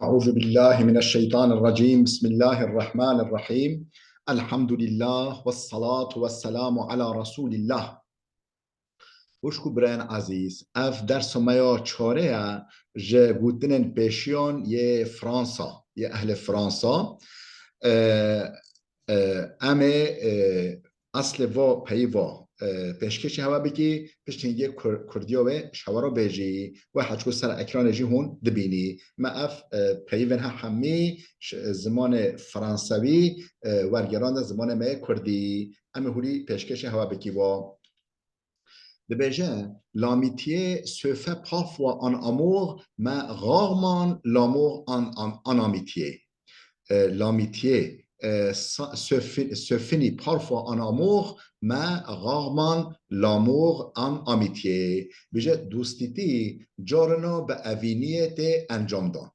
أعوذ بالله من الشيطان الرجيم بسم الله الرحمن الرحيم الحمد لله والصلاة والسلام على رسول الله. وشكو بران عزيز اف درس مايا چاره جه گوتنن پیشیان یه فرانسا یه اهل فرانسا امه اصل و پی و پیشکشی هوا بگی پشتین یه کردیا و شوارا بیجی و حجکو سر اکران جی هون دبینی ما اف پیون همی زمان فرانسوی ورگران زمان ما کردی امه هوری پیشکشی هوا بگی و l'amitié se fait parfois en amour, mais rarement l'amour en amitié. L'amitié se finit parfois en amour, mais rarement l'amour en amitié. بجه دوستیتی جارنا به اوینیت انجام دان.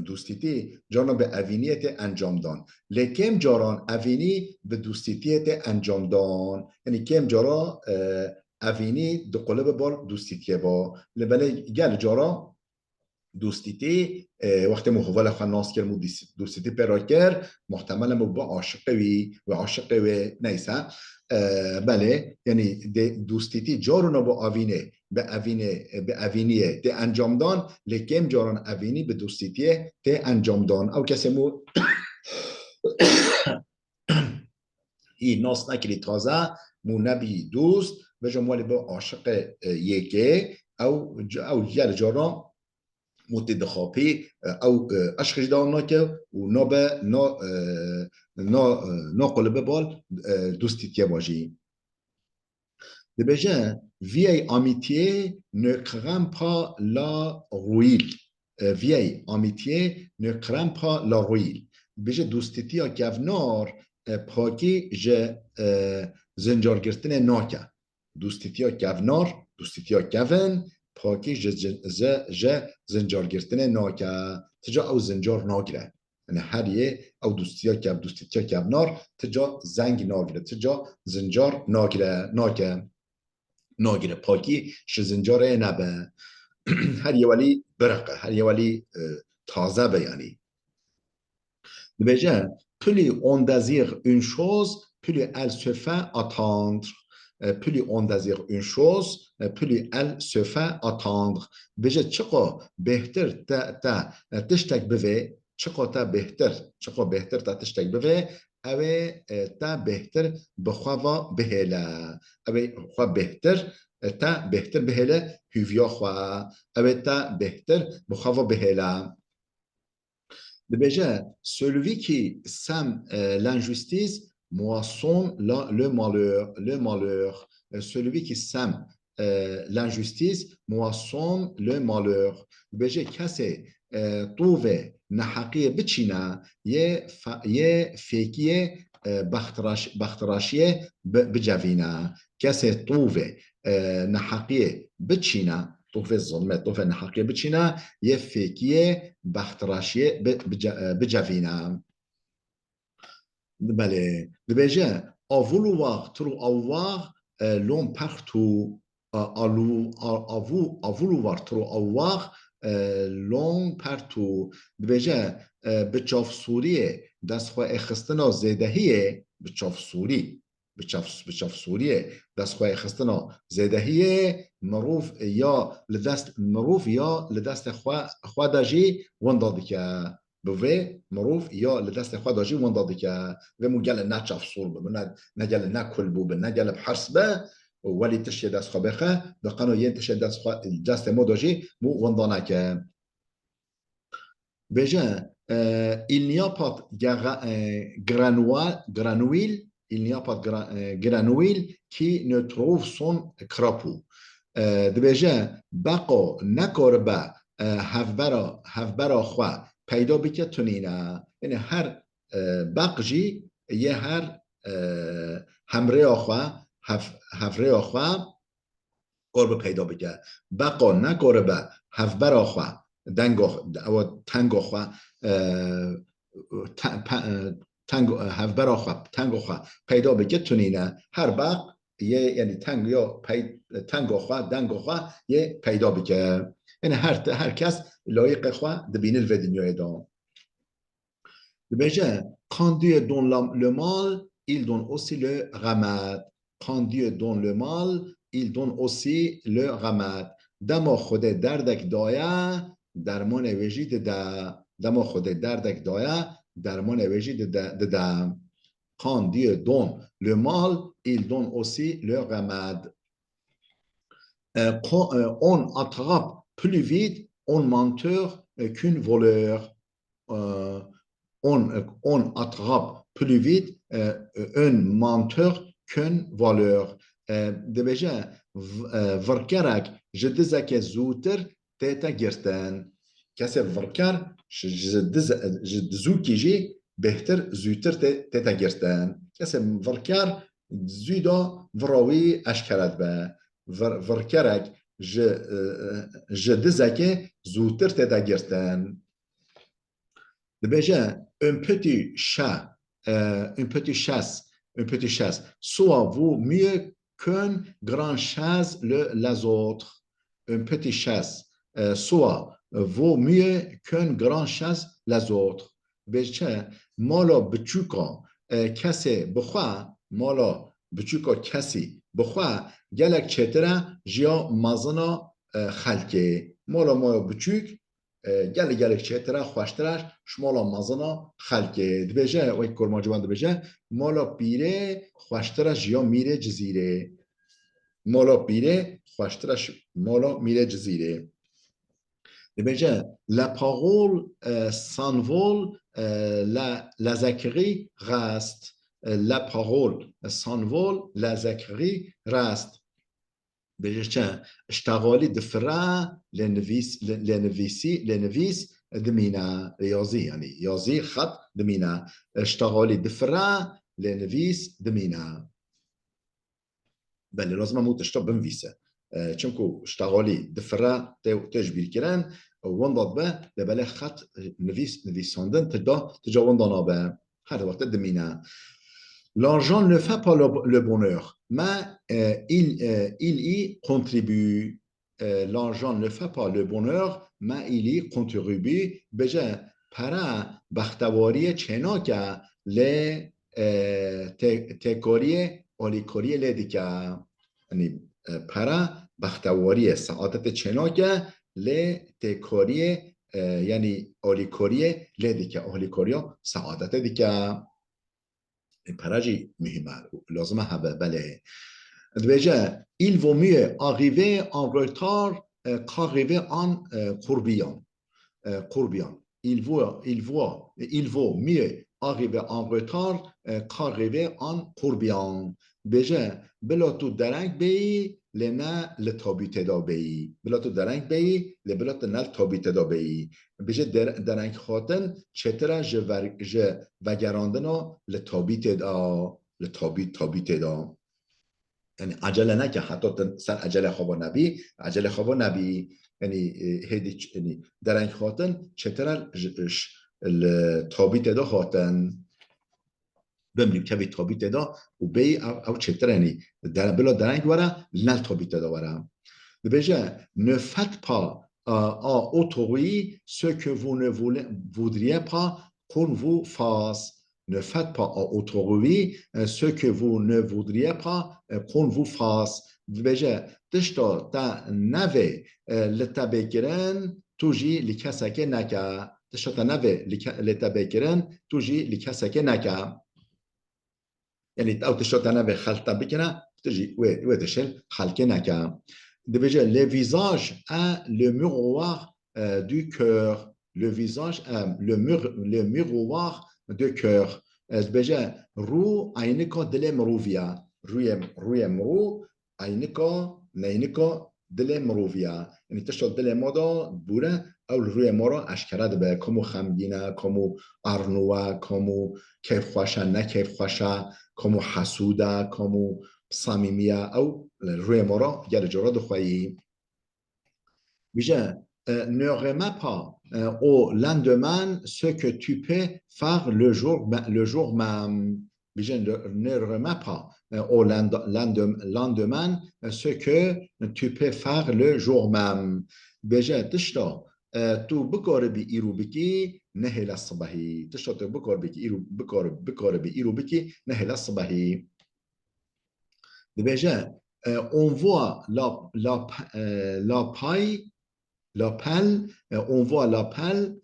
دوستیتی جارنا به اوینیت انجام دان. لیکن جاران اوینی به دوستیتیت انجام دان. یعنی کم جارا اوینی دو قلب بار دوستیتیه با لبله گل جارا دوستیتی وقت مخوال خواه ناس کرد دوستیتی پیرا کرد محتمل مو با عاشقوی و عاشقوی نیسا بله یعنی دوستیتی جارون با اوینه به اوینیه ده انجام دان لیکن جاران اوینی به دوستیتیه ده انجام دان او کسی مو هی ناس نکلی تازه مو نبی دوست و جموالی با عاشق یکه او جل جاران متدخابی او عشق جدام نکه و نا قلبه بال دوستیتیه باجی دبیجه vieille amitié ne craint pas la ruine. Vieille amitié ne craint pas la ruine. بيجه دوستیتیا گفنار پاکی جه زنجار گرتن ناکه دوستیتیا گفنار دوستیتیا گفن پاکی جه زنجار گرتن ناکه تجا او زنجار ناگره یعنی هر یه او دوستیتیا گفنار تجا زنگ ناگره تجا زنجار ناگره پاکی ش زنجاره نبه هر یه ولی برقه هر یه ولی تازه بیانی déjà, plus on désire une chose, plus elle se fait attendre. Plus on désire une chose, plus elle se fait attendre. Déjà, چقدر بهتر تا تشتاق بوی، چقدر بهتر تا تشتاق بوی، اوه تا بهتر بخوا بهلا، اوه خوا بهتر تا بهتر بهلا هویا خوا، اوه تا بهتر بخوا بهلا. Déjà, celui qui sème l'injustice moissonne le malheur. Le malheur. Celui qui sème l'injustice moissonne le malheur. Déjà, کسی طوفه نحقیه بچینه یه فیکیه بختراشیه بجوینه کسی طوفه نحقیه بچینه طوفه الظلمه طوفه نحقیه بچینه یه فیکیه بختراشیه بجوینه بله بجه vouloir trop avoir l'homme partout à vouloir trop avoir l'homme partout بجه بچاف سوریه دست خواه اخستنا زیدهیه بچاف سوریه دست خواه اخستنا زیدهیه مروف یا لدست خواه داجی وندادی که بوه مروف یا لدست خواه داجی وندادی که و مو گل نه چاف سور ببن نه گل نه کل بوبن نه گل بحرس به ولی تشی دست خواه بخه دقانو ین تشی دست مو داجی مو وندانه که بجه il n'y a pas de granouille, il n'y a pas de granouille qui ne trouve son crapaud. دبیجه بقا نکاربه هفبرا خواه پیدا بکه تونینه یعنی هر بقجی یه هر همره خواه هفره خواه قرب پیدا بکه بقا نکاربه هفبرا خواه تنگ خواه تنگ خواه پیدا بگه تونینه هر بق یه یعنی تنگ خواه دنگ خواه یه پیدا بگه یعنی هر کس لایق خو دبین الودنیای دا. دبیجه quand Dieu donne le mal, il donne aussi le remède. Quand Dieu donne le mal, il donne aussi le remède. دما خود دردک دایه درمان ویژی ده. دما خود دردک دایه درمان ویژی ده. Quand Dieu donne le mal, il donne aussi le remède. On attrape plus vite un menteur qu'un voleur. On attrape plus vite un menteur qu'un voleur. دبیجه ورکرک جدزک زوتر تیتا گرتن. کسی ورکر جدزو کیجی بهتر زوتر تیتا گرتن. کسی ورکر زودا وراوی اشکرد به. ورکرک جدزک زوتر تیتا گرتن. Déjà, un petit chat, soit vaut mieux qu'un grand chat les autres. Un petit chat, soit vaut mieux qu'un grand chat les autres. Déjà, mala bchuka kase bkhwa, mala bchuka kasi bkhwa, galak chetra jia mazana khalke. Mala bchuk گله چهتره خوشترش شمالا مزانا خلکه دبیجه و یک کرما جوان دبیجه مالا پیره خوشترش یا میره جزیره. مالا پیره خوشترش مالا میره جزیره. دبیجه la parole s'envole, la zachary reste. La parole s'envole, la zachary reste. بجشتن اشتغالي دفرة لنفيس دمينا رياضي يعني رياضي خط دمينا اشتغالي دفرة لنفيس دمينا بله لازم مو تشتغل بنفيسه چونكو اشتغالي دفرة تجبير كران ونداد به لبله خط نفيساندن تجا وندانا به هذا وقت دمينا. L'argent ne fait pas le bonheur, mais il y contribue. L'argent ne fait pas le bonheur, mais il y contribue. Beja para بختواری چنا که ل تکوری اولیکوری لدیکه. یعنی para بختواری سعادت چنا که ل تکوری یعنی اولیکوری لدیکه. اولیکوریا سعادت دیکه. پراجی مهمه لازمه هبه بله. دویجه il vaut mieux arriver en retard qu'arriver en courbillon. Il vaut mieux arriver en retard qu'arriver en courbillon. بجه بلا تو درنگ بی لنا لتابیت دا بی. بلا تو درنگ بی لبلا تو نل تابیت دا بی. بجه درنگ خاطن چطره جه وگراندنا لتابیت دا. تابیت دا. یعنی عجله نکه حتی سر عجله خوابا نبی. یعنی هدی درنگ خاطن چطره لتابیت دا خاطن. بمریم که تابیت دا و بی او چطره یعنی بلا درنگ وره نل تابیت دا وره. بجه ne faites pas à autrui ce que vous ne voudriez pas qu'on vous fasse. Ne faites pas à autrui ce que vous ne voudriez pas qu'on vous fasse. بجه تشتا تا نوه لتبکرن توجی لکسکه نکه. تشتا تا نوه لتبکرن توجی لکسکه نکه. یعنی او تشتانه به خلطه بکنه تجی و تشل خلقه نکه. دبیجه le visage est le miroir du cœur. Le visage est le miroir du cœur. دبیجه رو عینکا دل مروویه. روی مرو عینکا نینکا دل مروویه. یعنی تشتال دل ما دا بوره او روی ما را اشکره به کمو خمگینه کمو ارنوه کمو کیف خوشه نکیف خوشه کمو حسوده کمو صمیمیه او روی ما را گر جرا دخوایی. بیجه ne remets pas au lendemain ce que tu peux faire le jour même. بیجه ne remets pas au lendemain ce que tu peux faire le jour même. بيجا تشتا تو بكار بإيرو بكي نهل الصباحي تشتا تو بكار بكي إيرو بكار بإيرو بكي نهل الصباحي بيجا on voit la paille la pelle on voit la pelle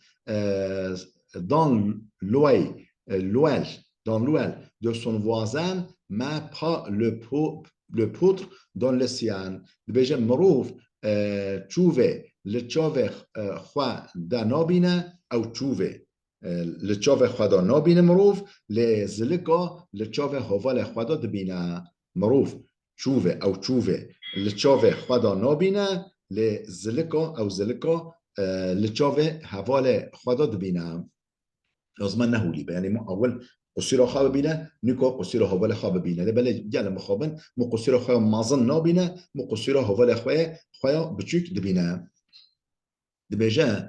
dans l'ouel dans l'ouel de son voisin mais pas le poutre dans le sien بيجا مروف تشوفه لتشوفه خوا دا نابينه او تشوفه لتشوفه خوا دا نابينه مروف لزلقه لتشوفه هوال خوا دا دبينه مروف تشوفه او تشوفه لتشوفه خوا دا نابينه لزلقه او زلقه لتشوفه هوال خوا دا دبينه لازم نهولي يعني اول قصير خواب بینه نیکو قصير هوال خواب بینه ده بله گل مخابن مو قصير خواب مازن نابینه مو قصير هوال خواب بچوک دبینه دبیجه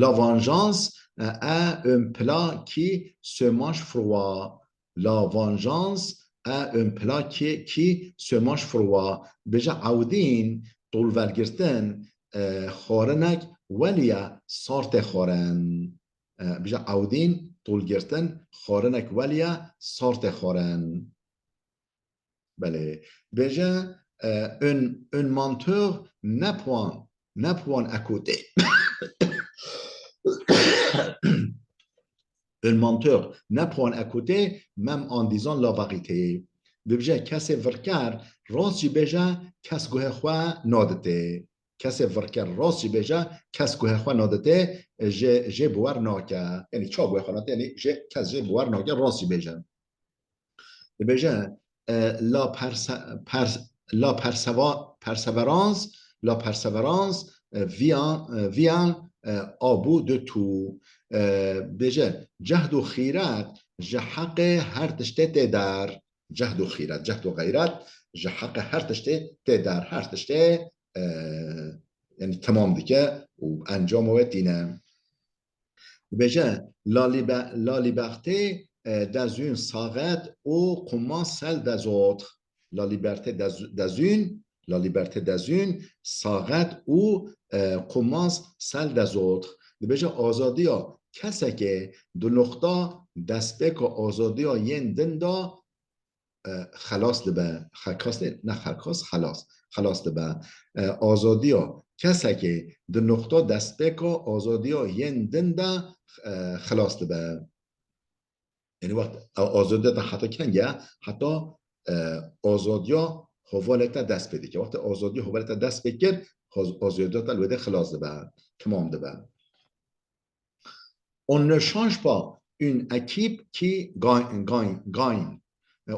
la vengeance est un plat qui se mange froid. La vengeance est un plat qui se mange froid. بجا عودين طول ورگرتن خارنک ولیا سارت خارن بجا عودین طول گرتن خارنک ولیا سارت خارن بله بجا un menteur n'a point à côté un menteur n'a point à côté même en disant la vérité بجا کسی ورکر راستی بجا کس گوه خواه نادته کسی ورکر راستی بجا کس گوه خواه نادته جه بوار ناکه یعنی چا گوه خواه نادته یعنی کس جه بوار ناکه راستی بجا بجا la persévérance vient au bout de tout بجا جهد و خیرت جحق هر تشته تدار جهد و خیرت جهد و غیرت جحق هر تشته تدار هر تشته یعنی تمام دیگه و انجام و دینه بجا la liberté dans une s'arrête ou commence celle des autres. La liberté dans une s'arrête ou commence celle des autres. بجا آزادی ها کسی که دو نقطه دست بک و آزادی ها ین دندا خلاص لبه خلاص لبه آزادی ها کسی که دو نقطه دست بک و آزادی ها ین دندا خلاص لبه یعنی وقت آزادی تا حتی کنگه حتی آزادی ها حوالت دست بده که وقت آزادی حوالت دست بکر آزادی تا الوده خلاص ده تمام ده. On ne change pas une équipe qui gagne.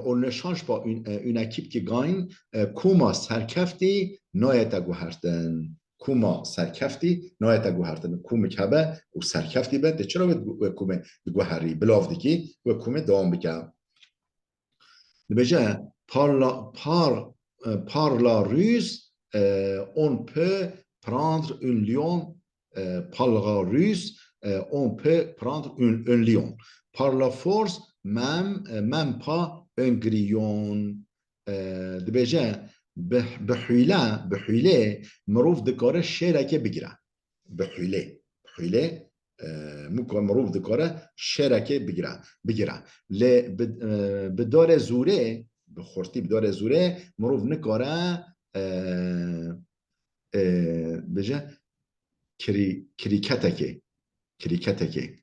On ne change pas une équipe qui gagne. Kuma سرکفتی نایت گوهردن. کوما سرکفتی نایت گوهردن. کوم کبه و سرکفتی بده. چرا به کوم گوهری بلاف دیگی و کوم دوام بکن. بجا par la ruse on peut prendre une lion. Par la ruse on peut prendre un lion. Par la force même pas un grillon. بجا بحیله مروف دکاره شرکه بگیره. بحیله مروف دکاره شرکه بگیره. بدار زوره بخورتی بدار زوره مروف نکاره بجا کریکتکه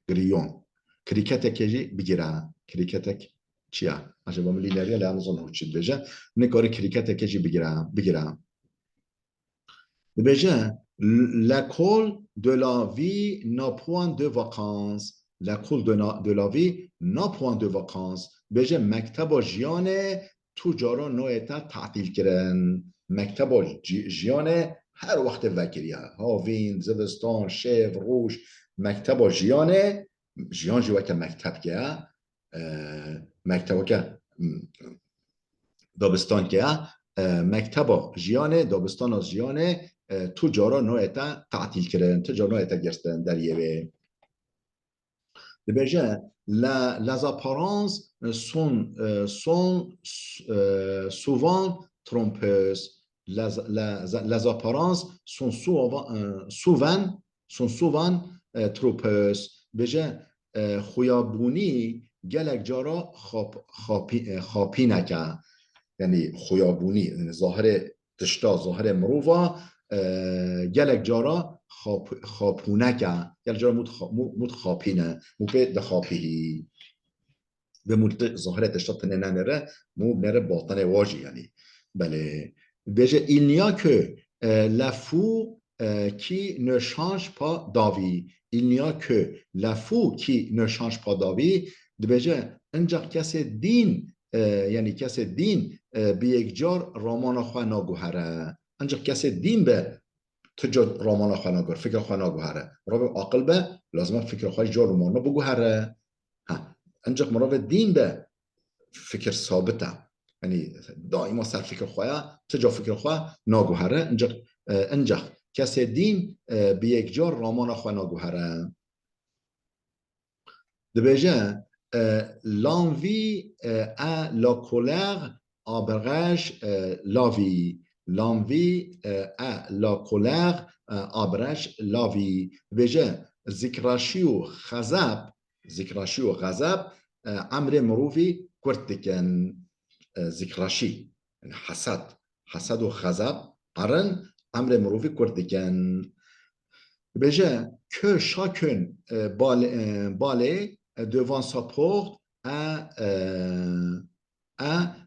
گریون کریکتکه بگیره. کریکتک چیه؟ عجب با ملی نریه لعنه زنه چید بجا نکاره کریکتکه بگیره. بجا l'école de la vie n'a point de vacances. L'école de la vie n'a point de vacances. بجا مکتب جیان تجارا نویتا تعطیل کرن. مکتب جیان هر وقت وکریه هاوین زوستان شیو روش مکتب جیان جیوه که مکتب که مکتب که دابستان که مکتب جیان دابستان از جیان تجارا نویتا تعطیل کرن تجارا نویتا گرستن در یه Déjà, les apparences sont souvent trompeuses. Les apparences sont souvent trompeuses. Déjà, خیابونی گلک جارا خاپی نکه. یعنی خیابونی یعنی ظاهر تشتا ظاهر مروفا گلک جارا خاپونکه گلک جارا مود خاپینه مو به دخاپیهی به مود ظاهر تشتا تنه نره مو نره باطن واجی یعنی بله بجه il n'y a que la fou qui ne change pas d'avis il n'y a que la fou qui ne change pas d'avis بجه انجا کسی دین یعنی کسی دین به یک جار رامان خواه ناگوهره انجا کسی دین به تجا رامان خواه ناگوهره فکر خواه ناگوهره مرا به عقل به لازمه فکر خواه جار رامان بگوهره انجا مرا به دین به فکر ثابته یعنی دائما سر فکر خواه تجا فکر خواه ناگوهره انجا کسی دین به یک جار رامان خواه ناگوهره دبیجه l'envie à la colère abrège la vie. L'envie à la colère abrège la vie. بجه ذکرشی و غضب امر مروفی کرتکن ذکرشی حسد و غضب قرن امر مروفی کرتکن بجه که chacun balaie devant sa porte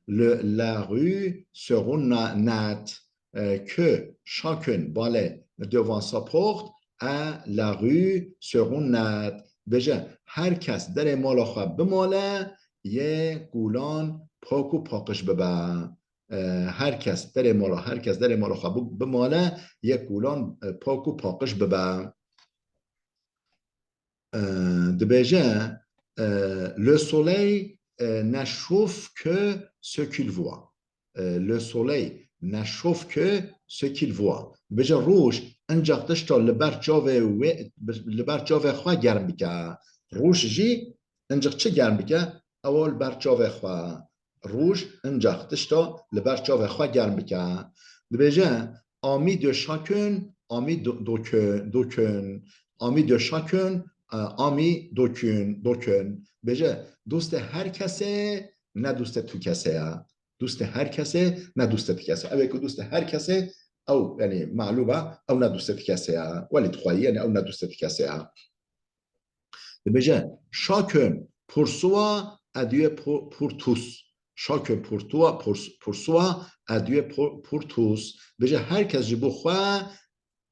la rue seront nette que chacun balaie devant sa porte la rue seront nette بجه هر کس در مال خواه بماله یه گولان پاک و پاکش ببه هر کس در مال خواه بماله یه گولان پاک و پاکش ببه دبیجه le soleil n'achauffe que ce qu'il voit. Le soleil n'achauffe que ce qu'il voit. بجه روش انجاقتش تا لبر جاوه خواه گرم بکه روش جی انجاق چه گرم بکه اول بر جاوه خواه روش انجاقتش تا لبر جاوه خواه گرم بکه بجه ami de chacun ami de chacun ami d'aucun بجه دوست هر کسه نه دوست تو کسه دوست هر کسه نه دوست تو کسه اوه که دوست هر کسه او یعنی معلومه او نه دوست تو کسه ولی تخواهی یعنی او نه دوست تو کسه بجه chacun pour soi adieu pour tous chacun pour soi adieu pour tous بجه هر کس جبو خواه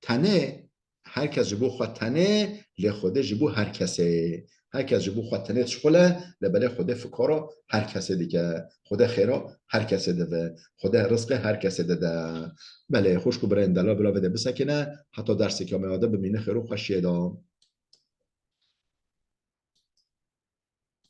تنه هر کس جبو خواه تنه لخوده جبو هر کسه هر کس جبو خواه تنه شخوله لبله خوده فکارا هر کسه دیگه خوده خیرا هر کسه ده خوده رزق هر کسه ده بله خوشکو برای اندلا بلا بده بسکنه حتی درسی که آمده بمینه خیرو خوشیه دا